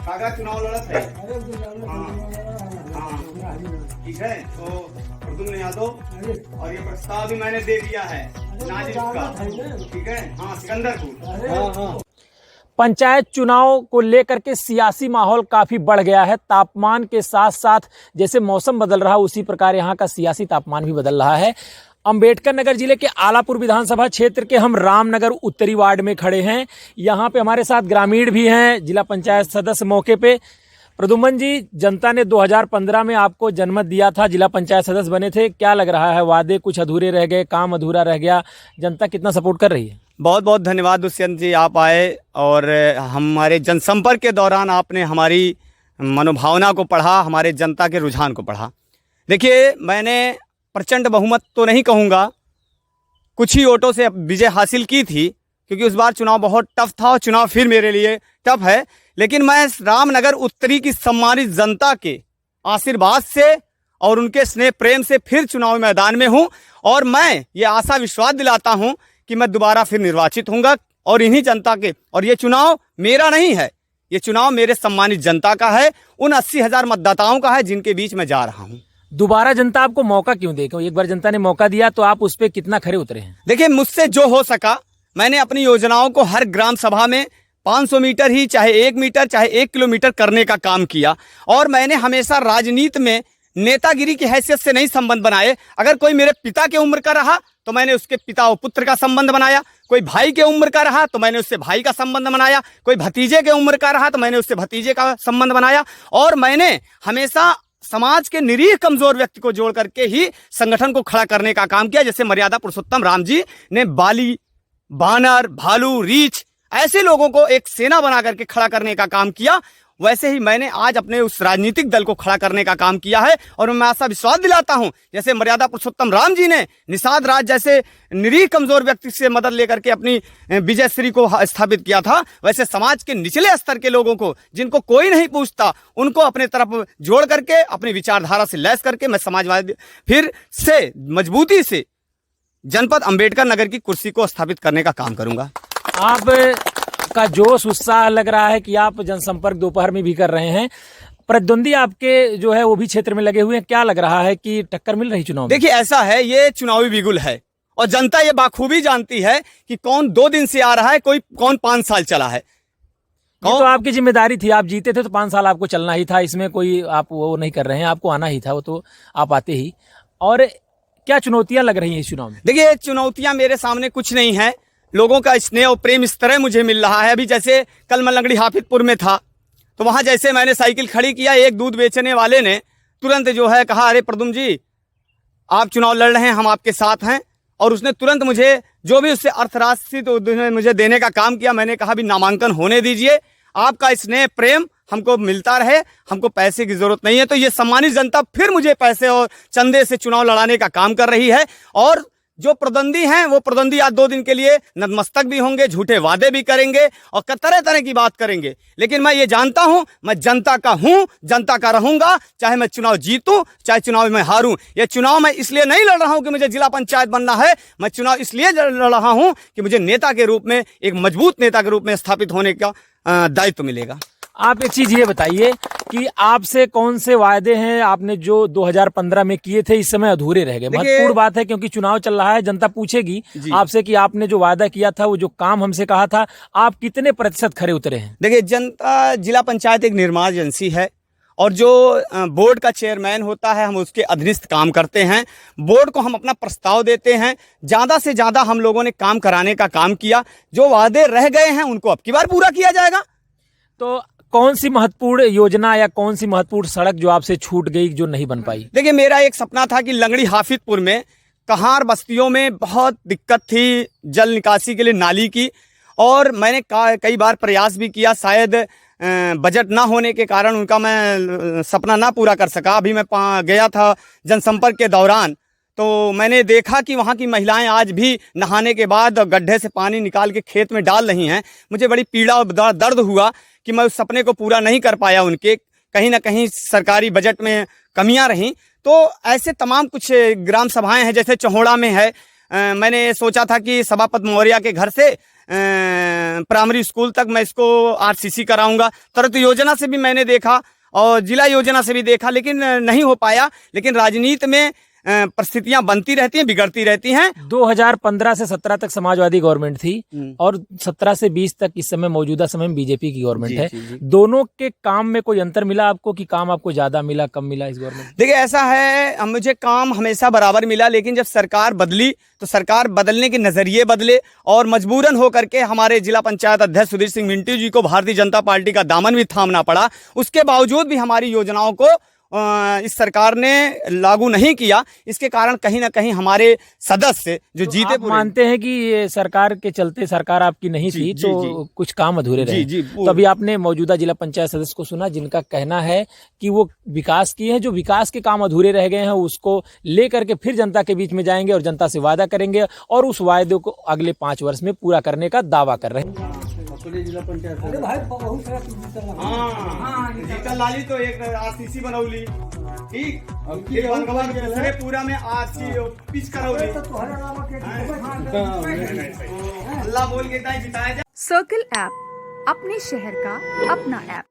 काका चुनाव लड़त है। हाँ, ठीक है। तो प्रद्युम्न यादव और ये प्रस्ताव भी मैंने दे दिया है नाजिर का, ठीक है। हाँ, सिकंदरपुर। पंचायत चुनाव को लेकर के सियासी माहौल काफी बढ़ गया है। तापमान के साथ साथ जैसे मौसम बदल रहा है उसी प्रकार यहाँ का सियासी तापमान भी बदल रहा है। अंबेडकर नगर जिले के आलापुर विधानसभा क्षेत्र के हम रामनगर उत्तरी वार्ड में खड़े हैं। यहाँ पे हमारे साथ ग्रामीण भी हैं, जिला पंचायत सदस्य मौके पे। प्रद्युम्न जी, जनता ने 2015 में आपको जनमत दिया था, जिला पंचायत सदस्य बने थे। क्या लग रहा है, वादे कुछ अधूरे रह गए, काम अधूरा रह गया, जनता कितना सपोर्ट कर रही है? बहुत बहुत धन्यवाद दुष्यंत जी, आप आए और हमारे जनसंपर्क के दौरान आपने हमारी मनोभावना को पढ़ा, हमारे जनता के रुझान को पढ़ा। देखिए, मैंने प्रचंड बहुमत तो नहीं कहूँगा, कुछ ही वोटों से विजय हासिल की थी, क्योंकि उस बार चुनाव बहुत टफ था और चुनाव फिर मेरे लिए टफ है। लेकिन मैं रामनगर उत्तरी की सम्मानित जनता के आशीर्वाद से और उनके स्नेह प्रेम से फिर चुनाव मैदान में हूँ और मैं ये आशा विश्वास दिलाता हूँ कि मैं दोबारा फिर निर्वाचित होऊंगा और इन्हीं जनता के। और ये चुनाव मेरा नहीं है, ये चुनाव मेरे सम्मानित जनता का है, उन 80,000 मतदाताओं का है जिनके बीच में जा रहा हूँ। दोबारा जनता आपको मौका क्यों दे? एक बार जनता ने मौका दिया तो आप उस पर कितना खरे उतरे हैं? देखिए, मुझसे जो हो सका मैंने अपनी योजनाओं को हर ग्राम सभा में 500 मीटर ही, चाहे 1 मीटर, चाहे 1 किलोमीटर करने का काम किया। और मैंने हमेशा राजनीति में नेतागिरी की हैसियत से नहीं संबंध बनाए। अगर कोई मेरे पिता के उम्र का रहा तो मैंने उसके पिता और पुत्र का संबंध बनाया, कोई भाई के उम्र का रहा तो मैंने उससे भाई का संबंध बनाया, कोई भतीजे के उम्र का रहा तो मैंने उससे भतीजे का संबंध बनाया। और मैंने हमेशा समाज के निरीह कमजोर व्यक्ति को जोड़ करके ही संगठन को खड़ा करने का काम किया। जैसे मर्यादा पुरुषोत्तम राम जी ने बाली, बानर, भालू, रीछ ऐसे लोगों को एक सेना बना करके खड़ा करने का काम किया, वैसे ही मैंने आज अपने उस राजनीतिक दल को खड़ा करने का काम किया है। और मैं ऐसा विश्वास दिलाता हूं, जैसे मर्यादा पुरुषोत्तम राम जी ने निषाद राज जैसे निरीह कमजोर व्यक्ति से मदद लेकर के अपनी विजयश्री को स्थापित किया था, वैसे समाज के निचले स्तर के लोगों को, जिनको कोई नहीं पूछता, उनको अपने तरफ जोड़ करके अपनी विचारधारा से लैस करके मैं समाजवादी फिर से मजबूती से जनपद अंबेडकर नगर की कुर्सी को स्थापित करने का काम करूंगा। आप का जोश, उत्साह लग रहा है कि आप जनसंपर्क दोपहर में भी कर रहे हैं। प्रतिद्वंदी आपके जो है वो भी क्षेत्र में लगे हुए हैं, क्या लग रहा है कि टक्कर मिल रही चुनाव में? देखिए, ऐसा है, ये चुनावी बिगुल है और जनता ये बाखूबी जानती है कि कौन 2 दिन से आ रहा है, कौन 5 साल चला है। ये तो आपकी जिम्मेदारी थी, आप जीते थे तो 5 साल आपको चलना ही था, इसमें कोई आप वो नहीं कर रहे हैं, आपको आना ही था, वो तो आप आते ही। और क्या चुनौतियां लग रही हैं इस चुनाव में? देखिए, चुनौतियां मेरे सामने कुछ नहीं है, लोगों का स्नेह और प्रेम इस तरह मुझे मिल रहा है। अभी जैसे कल मैं लंगड़ी हाफिजपुर में था तो वहां जैसे मैंने साइकिल खड़ी किया, एक दूध बेचने वाले ने तुरंत जो है कहा, अरे प्रद्युम्न जी, आप चुनाव लड़ रहे हैं, हम आपके साथ हैं। और उसने तुरंत मुझे जो भी उससे अर्थराशि तो मुझे देने का काम किया। मैंने कहा भी नामांकन होने दीजिए, आपका स्नेह प्रेम हमको मिलता रहे, हमको पैसे की जरूरत नहीं है। तो ये सम्मानित जनता फिर मुझे पैसे और चंदे से चुनाव लड़ाने का काम कर रही है। और जो प्रतिद्वंदी हैं वो प्रतिद्वंदी आज 2 दिन के लिए नतमस्तक भी होंगे, झूठे वादे भी करेंगे और तरह तरह की बात करेंगे। लेकिन मैं ये जानता हूं, मैं जनता का हूं, जनता का रहूंगा, चाहे मैं चुनाव जीतूं, चाहे चुनाव में हारूं। ये चुनाव मैं इसलिए नहीं लड़ रहा हूं कि मुझे जिला पंचायत बनना है, मैं चुनाव इसलिए लड़ रहा हूं कि मुझे नेता के रूप में, एक मजबूत नेता के रूप में स्थापित होने का दायित्व मिलेगा। आप एक चीज ये बताइए कि आपसे कौन से वायदे हैं आपने जो 2015 में किए थे, इस समय अधूरे रह गए? महत्वपूर्ण बात है क्योंकि चुनाव चल रहा है, जनता पूछेगी आपसे कि आपने जो वादा किया था, वो जो काम हमसे कहा था, आप कितने प्रतिशत खरे उतरे हैं? देखिए, जनता, जिला पंचायत एक निर्माण एजेंसी है और जो बोर्ड का चेयरमैन होता है, हम उसके अधीनस्थ काम करते हैं। बोर्ड को हम अपना प्रस्ताव देते हैं, ज़्यादा से ज़्यादा हम लोगों ने काम कराने का काम किया। जो वादे रह गए हैं उनको अब की बार पूरा किया जाएगा। तो कौन सी महत्वपूर्ण योजना या कौन सी महत्वपूर्ण सड़क जो आपसे छूट गई, जो नहीं बन पाई? देखिए, मेरा एक सपना था कि लंगड़ी हाफिजपुर में कहार बस्तियों में बहुत दिक्कत थी जल निकासी के लिए, नाली की, और मैंने कई बार प्रयास भी किया। शायद बजट ना होने के कारण उनका मैं सपना ना पूरा कर सका। अभी मैं गया था जनसंपर्क के दौरान तो मैंने देखा कि वहाँ की महिलाएं आज भी नहाने के बाद गड्ढे से पानी निकाल के खेत में डाल रही हैं। मुझे बड़ी पीड़ा और दर्द हुआ कि मैं उस सपने को पूरा नहीं कर पाया उनके, कहीं ना कहीं सरकारी बजट में कमियां रहीं। तो ऐसे तमाम कुछ ग्राम सभाएं हैं, जैसे चहोड़ा में है, मैंने सोचा था कि सभापति मौर्य के घर से प्राइमरी स्कूल तक मैं इसको आरसीसी कराऊंगा। तुरंत योजना से भी मैंने देखा और जिला योजना से भी देखा, लेकिन नहीं हो पाया। लेकिन राजनीति में परिस्थितियां बनती रहती हैं, बिगड़ती रहती हैं। 2015 से 17 तक समाजवादी गवर्नमेंट थी और 17 से 20 तक इस समय मौजूदा समय में बीजेपी की गवर्नमेंट है। दोनों के काम में कोई अंतर मिला आपको कि काम आपको ज्यादा मिला, कम मिला इस गवर्नमेंट? देखिए, ऐसा है, मुझे काम हमेशा बराबर मिला, लेकिन जब सरकार बदली तो सरकार बदलने के नजरिए बदले और मजबूरन हो करके हमारे जिला पंचायत अध्यक्ष सुधीर सिंह मिंटू जी को भारतीय जनता पार्टी का दामन भी थामना पड़ा। उसके बावजूद भी हमारी योजनाओं को इस सरकार ने लागू नहीं किया। इसके कारण कहीं ना कहीं हमारे सदस्य जो तो जीते आप मानते हैं कि ये सरकार के चलते, सरकार आपकी नहीं थी तो कुछ काम अधूरे रहे। तो अभी आपने मौजूदा जिला पंचायत सदस्य को सुना, जिनका कहना है कि वो विकास किए हैं, जो विकास के काम अधूरे रह गए हैं उसको लेकर के फिर जनता के बीच में जाएंगे और जनता से वादा करेंगे और उस वायदे को अगले 5 वर्ष में पूरा करने का दावा कर रहे हैं। जिला पंचायत जीतल लाली तो एक आरसीसी बनौली, ठीक, दूसरे पूरा में आरसी पिच करौली। अल्लाह बोल के जिताया। सर्कल ऐप, अपने शहर का अपना ऐप।